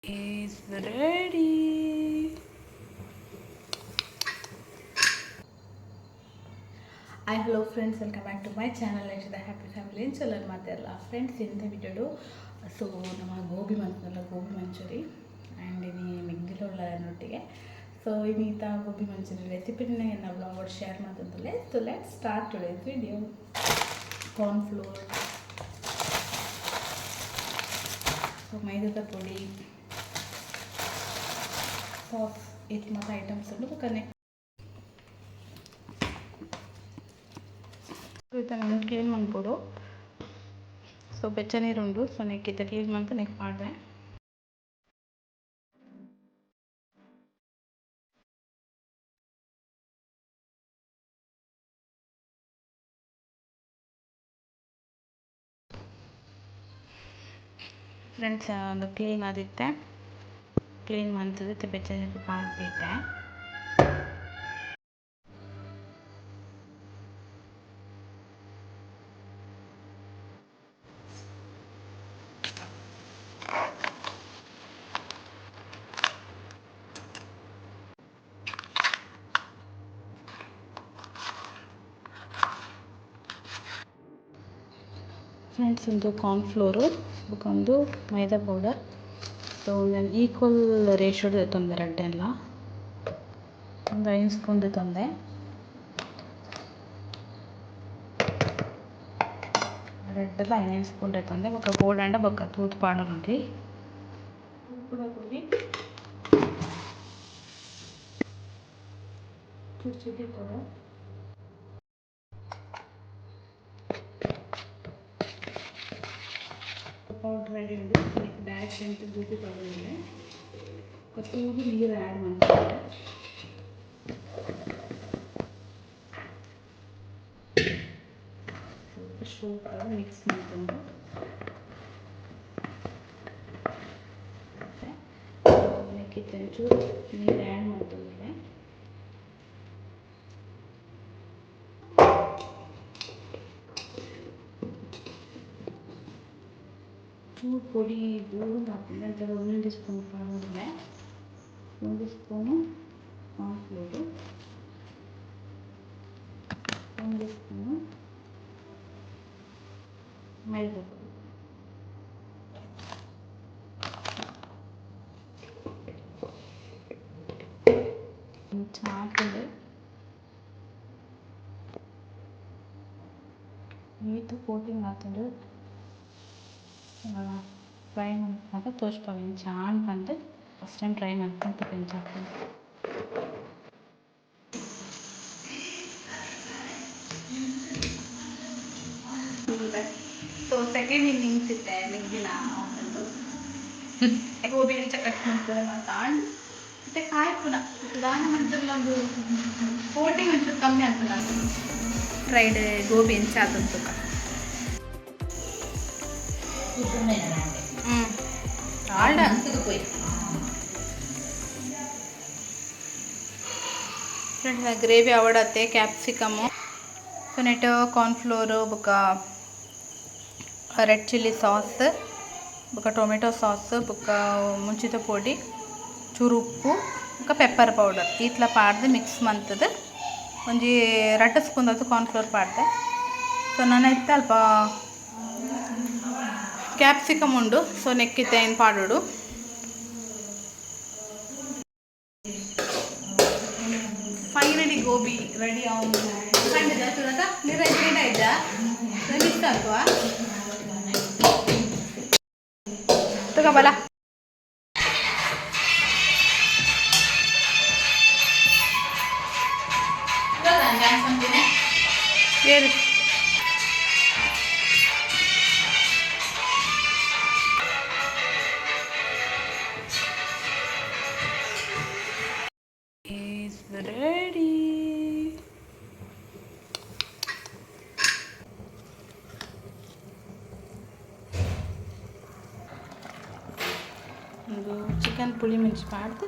is ready. Hi, hello friends, welcome back to my channel. The happy family in Challan Materla. Friends, in the video, so nama gobi manchuri and ini migdilo ulla nottige. So ini ta gobi manchuri recipe ni na vlog share madantule. So let's start today's video. Corn flour, so maida podi, sauce, it mata items undu connect. ಇದನ್ನು clean ಮಾಡ್ಬೋದು. So ಬೆಚ್ಚ ನೀರುಂಡು so ನೆಕ್ಕಿತ್ತ clean ಮಾಡ್ತಾ neck ಮಾಡಿದೆ. Friends ಒಂದು clean ಆದಿತ್ತೆ, clean ಮಾಡ್ತಿದ್ದೆ ಬೆಚ್ಚ ನೀರು ಹಾಕ್ಬಿಟ್ಟೆ. Friends ಒಂದು ಕಾರ್ನ್ಫ್ಲೋರು ಒಂದು ಮೈದಾ ಪೌಡರ್, ಸೊ ನಾನು ಈಕ್ವಲ್ ರೇಷಿಯೋದು ತಂದೆ ರೆಡ್ಡೆಲ್ಲ ಒಂದು 5 ಸ್ಪೂನ್ ತಂದೆ. రెడ్డలో 5 స్పూన్ ತಂದೆ. ఒక గోల్డ్ అండ్ ఒక తూత్ పౌడర్ ఉంది. కూడా కొన్ని చిల్లీ పౌడర్, ಪೌಡರ್ ರೆಡಿ ఉంది. ಡ್ಯಾಶ್ ಅಂತ ಬ್ಯೂಟಿ ಪೌಡರ್ ಇದೆ. ఒక ತೂಗು ನೀರು ಆ್ಯಡ್ ಮಾಡ್ತಾರೆ. ಸ್ವಲ್ಪ ಮಿಕ್ಸ್ ಮಾಡಿಕೊಂಡು ನೆಕ್ಕಿತ್ತು ಒಂಚೂರು ನೀರು ಆ್ಯಡ್ ಮಾಡ್ಕೊಂಡಿದ್ದೆ. ಚೂರು ಪೊಡಿ ಗೋಧಿ ಹಾಕಿದೆ ಅಂತ 1 spoon powder, 1 spoon cornflour, 1 spoon ಮೈದಾ ಪುಡಿ. ಹಾಕಿದೆ ನೀಟು ಕೋಟಿಂಗ್ ಹಾಕಿದ್ದು ಫ್ರೈ ಮಾಡ್ಕೊಂಡ್ರೆ ತೋರಿಸ್ತಾವೆ ಚಾನ್ಕಂಡು ಫಸ್ಟ್ ಟೈಮ್ ಟ್ರೈ ಮಾಡ್ಕೊಂತ ಹಾಕ್ತೀನಿ. ಸೊ ಸೆಕೆಂಡ್ ಇನ್ನಿಂಗ್ಸ್ ಇತ್ತೆ ಮಿಗ್ದಿನ ಒಂದು ಗೋಬಿ ಹೆಚ್ಚ ಕಟ್ ಮಾಡ್ತಾರೆ ಮಾತಾಡಿ ಮತ್ತೆ ಕಾಯ್ಪುನ ದಾನ ಮಾಡಿದ್ರಲ್ಲ ಒಂದು ಕೋಟಿಂಗ್ ಒಂಚೂರು ಕಮ್ಮಿ ಆಗ್ತದೆ. ಫ್ರೈಡ್ ಗೋಬಿ ಹೆಂಚ ಆದಂತು ಆಲ್ಡ ಫ್ರೆಂಡ್ಸ್ ಗ್ರೇವಿ ಅವಡತ್ತೆ ಕ್ಯಾಪ್ಸಿಕಮು ಸೊ ನೆಟ್ ಕಾರ್ನ್ಫ್ಲೋರು ಬೊಕ್ಕ ರೆಡ್ ಚಿಲ್ಲಿ ಸಾಸ್ ಬೊಕ್ಕ ಟೊಮೆಟೊ ಸಾಸ್ ಬೊಕ್ಕ ಮುಂಚಿತ ಪೊಡಿ ಚೂರು ಉಪ್ಪು ಬೊಕ್ಕ ಪೆಪ್ಪರ್ ಪೌಡರ್ ಈತ್ಲ ಪಾಡ್ದು ಮಿಕ್ಸ್ ಮಂತದ್ದು ಒಂಜಿ 2 ಸ್ಪೂನ್ ಅದು ಕಾರ್ನ್ಫ್ಲೋರ್ ಪಾಡ್ದೆ. ಸೊ ನಾನು ಇತ್ತ ಅಲ್ಪ ಕ್ಯಾಪ್ಸಿಕಮ್ ಉಂಡು ಸೊ ನೆಕ್ಕಿತ್ತೆ ಏನು ಪಾಡೋಡು. ಫೈನಲಿ ಗೋಬಿ ರೆಡಿ ಆಗಿ ಕಂಡಿದ್ದ ತುರಕ ನೀರು ರೆಡಿ ಆಯ್ತಾ ಮಿಕ್ಸ್ ಹಾಕುವ ತಗೋಬಲ. ಏನು is ready. ಇದು ಚಿಕನ್ ಪುಳಿ ಮಿರ್ಚಿ ಮಾಡ್ದು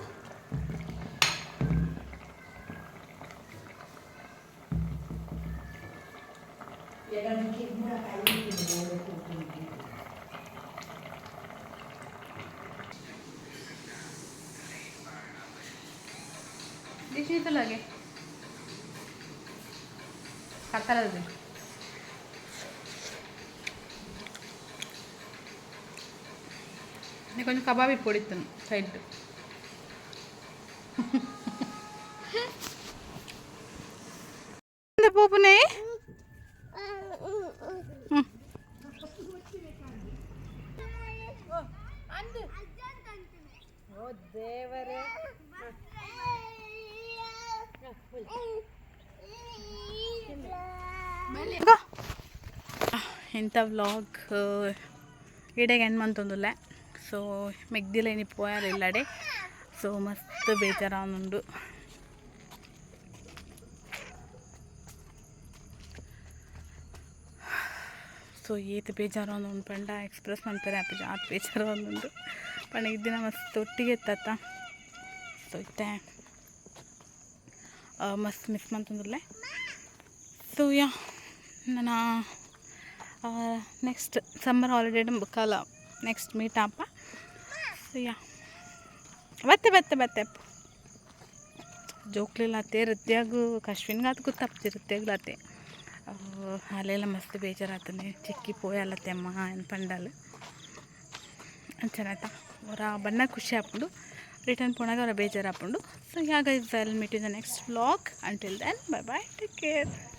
शीत लगे कतर కొంచెం కబాబీ పొడిస్తాను సైడ్ పోపునే ಇಂಥ ವ್ಲಾಗ್ ಇಡೆಗೆ ಎಂಡ್ ಮಂತೊಂದುಲ್ಲ ಸೊ ಮೆಗ್ದಿಲೇನಿ ಪೋಯಾರ ಇಲ್ಲಡೆ ಸೊ ಮಸ್ತ್ ಬೇಜಾರಾನುಂಡು ಸೊ ಏತ್ ಬೇಜಾರಾನು ಪಂಡ ಎಕ್ಸ್ಪ್ರೆಸ್ ಮಾಡ್ತಾರೆ ಆತ್ ಬೇಜಾರಾನುಂಡು ಪಂಡ ಇದ್ದಿನ ಮಸ್ತ್ ಒಟ್ಟಿಗೆ ಎತ್ತತ್ತ ಸೊ ಇತ್ತೆ ಮಸ್ತ್ ಮಿಸ್ ಮಾಡ್ತಂದಿಲ್ಲ ಸೊ ಯಾ ನಾನು ನೆಕ್ಸ್ಟ್ ಸಮ್ಮರ್ ಹಾಲಿಡೇ ಕಾಲ ನೆಕ್ಸ್ಟ್ ಮೀಟ್ ಅಪ್ಪ ಸೊ ಯಾ ಬತ್ತೆ ಜೋಕ್ಲಿಲ್ಲತ್ತೆ ವೃತ್ತಿಯಾಗು ಕಶ್ವಿನ್ಗಾತು ಗೊತ್ತಾಗ್ತಿ ವೃತ್ತಿಯಾಗ್ಲತ್ತೆ ಅಲ್ಲೆಲ್ಲ ಮಸ್ತ್ ಬೇಜಾರಾಗ್ತಾನೆ ಚಿಕ್ಕಿ ಪೋಯಲ್ಲತ್ತೆ ಅಮ್ಮ ಏನು ಪಂಡಾಲು ಚೆನ್ನಾಯ್ತಾ ಅವರ ಬಣ್ಣ ಖುಷಿ ಹಾಕ್ಕೊಂಡು ರಿಟರ್ನ್ ಪೋಣಾಗ ಅವರ ಬೇಜಾರು ಹಾಕ್ಕೊಂಡು ಸೊ ಯಾಗ is I will meet in the next vlog until then bye take care.